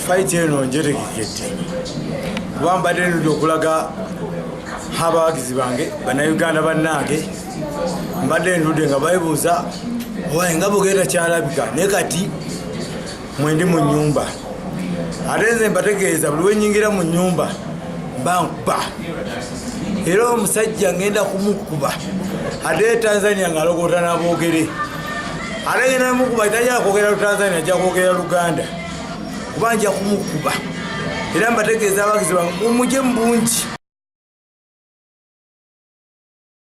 Fight eno njerekekete kuba mbadde nudde okulaga abawagizi bange bannayuganda bannange mbadde ndudde nga bayibuuza owaye nga bugenda kyalabika naye kati mwendi mu nnyumba ate nze mbategeeza buli wenyingira mu nnyumba bankuba era omusajja ngenda kumukuba ate Tanzania ngalogoota naboogere ate ngenda mukuba tajja kwogera Tanzania ajja kwogera Luganda kuba nja kumukuba era mbategeeza abawagizi bange mumuje mu bungi.